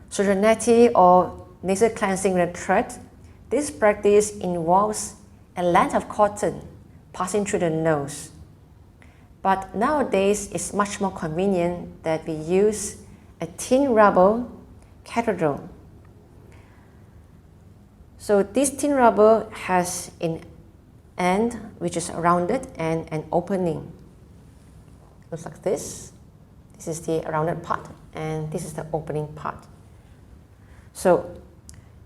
Sutra Neti or nasal cleansing with a thread. This practice involves a length of cotton passing through the nose. But nowadays, it's much more convenient that we use a thin rubber catheter. So this thin rubber has an end which is rounded and an opening. Looks like this. This is the rounded part and this is the opening part. So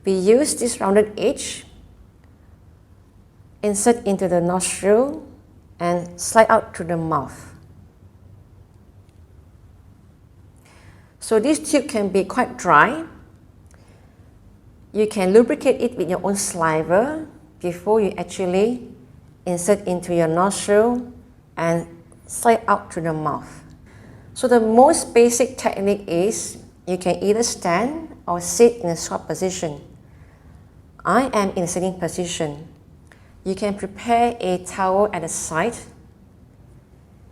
we use this rounded edge, insert into the nostril and slide out through the mouth. So this tube can be quite dry. You can lubricate it with your own saliva before you actually insert into your nostril and slide out through the mouth. So the most basic technique is you can either stand or sit in a squat position. I am in a sitting position. You can prepare a towel at the side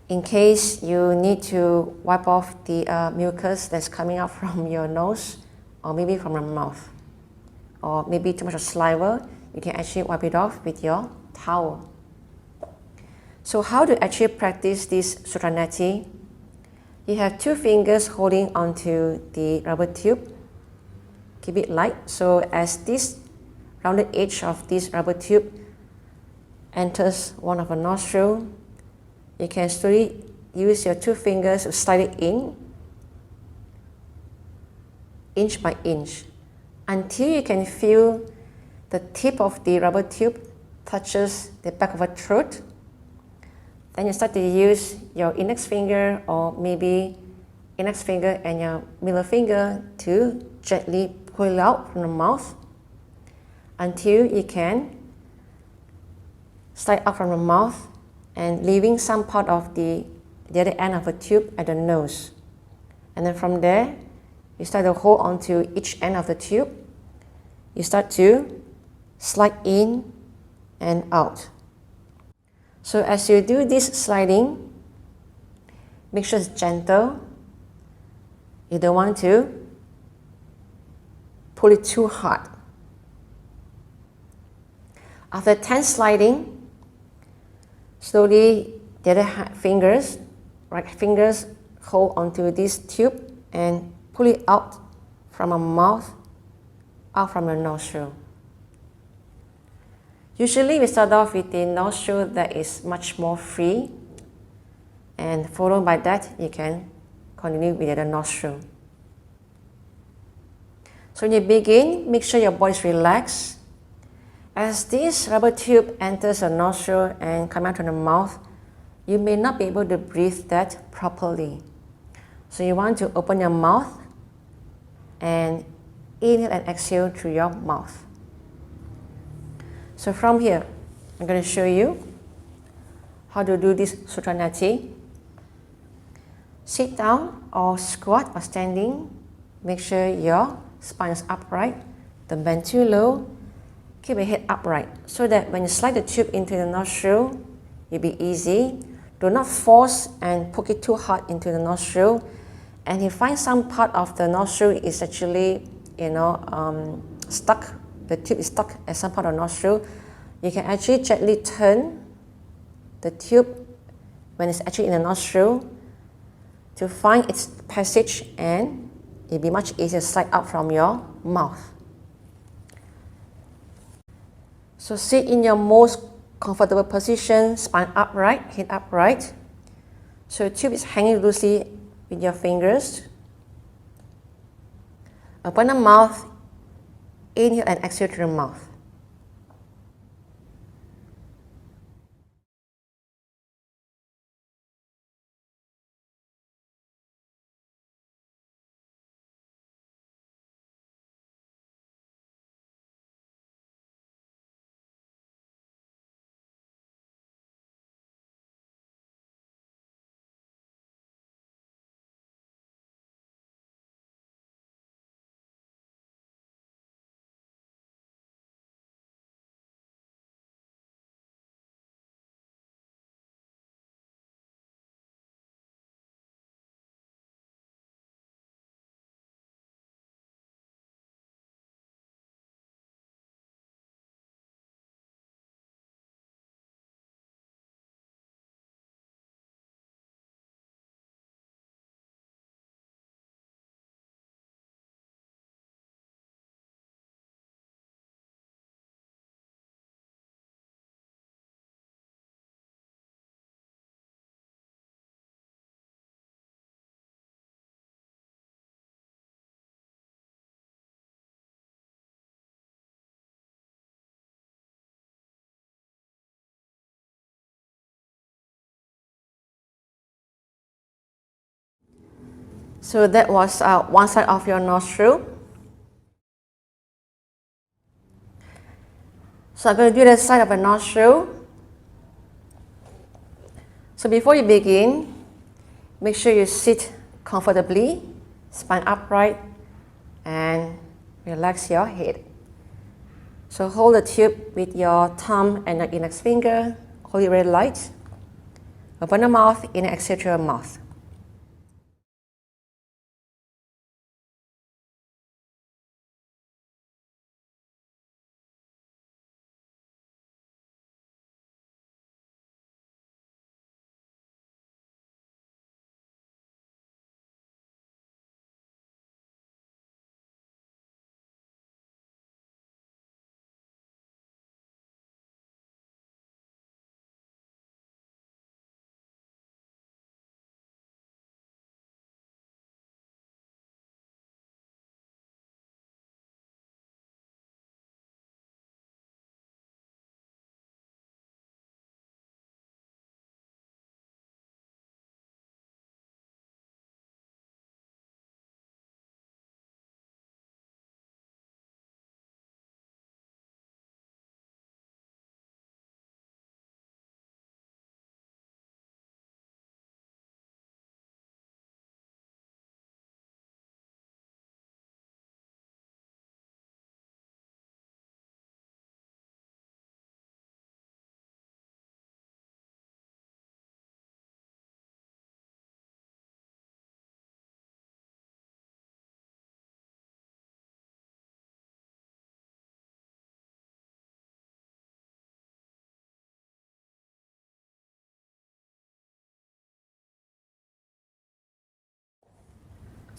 in case you need to wipe off the mucus that's coming out from your nose or maybe from your mouth. Or maybe too much of saliva, you can actually wipe it off with your towel. So how to actually practice this Sutra Neti? You have two fingers holding onto the rubber tube. Keep it light. So as this rounded edge of this rubber tube enters one of the nostril, you can slowly use your two fingers to slide it in, inch by inch, until you can feel the tip of the rubber tube touches the back of the throat. Then you start to use your index finger or maybe index finger and your middle finger to gently pull it out from the mouth until you can slide out from the mouth and leaving some part of the other end of the tube at the nose. And then from there, you start to hold onto each end of the tube. You start to slide in and out. So as you do this sliding, make sure it's gentle. You don't want to pull it too hard. After 10 sliding, slowly the other fingers, right fingers, hold onto this tube and pull it out from a mouth, out from the nostril. Usually we start off with the nostril that is much more free, and followed by that you can continue with the other nostril. So when you begin, make sure your body is relaxed. As this rubber tube enters the nostril and comes out from the mouth, you may not be able to breathe that properly. So you want to open your mouth and inhale and exhale through your mouth. So from here, I'm going to show you how to do this Sutra Neti. Sit down or squat or standing. Make sure your spine is upright. Don't bend too low. Keep your head upright so that when you slide the tube into the nostril, it'll be easy. Do not force and poke it too hard into the nostril. And you find some part of the nostril is actually, stuck. The tube is stuck at some part of the nostril. You can actually gently turn the tube when it's actually in the nostril to find its passage, and it'll be much easier to slide out from your mouth. So sit in your most comfortable position, spine upright, head upright. So the tube is hanging loosely with your fingers. Open the mouth, inhale and exhale through the mouth. So that was one side of your nostril. So I'm going to do the side of the nostril. So before you begin, make sure you sit comfortably, spine upright, and relax your head. So hold the tube with your thumb and your index finger, hold it very light. Open the mouth, in and exhale through your mouth.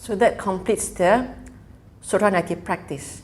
So that completes the Sutra Neti practice.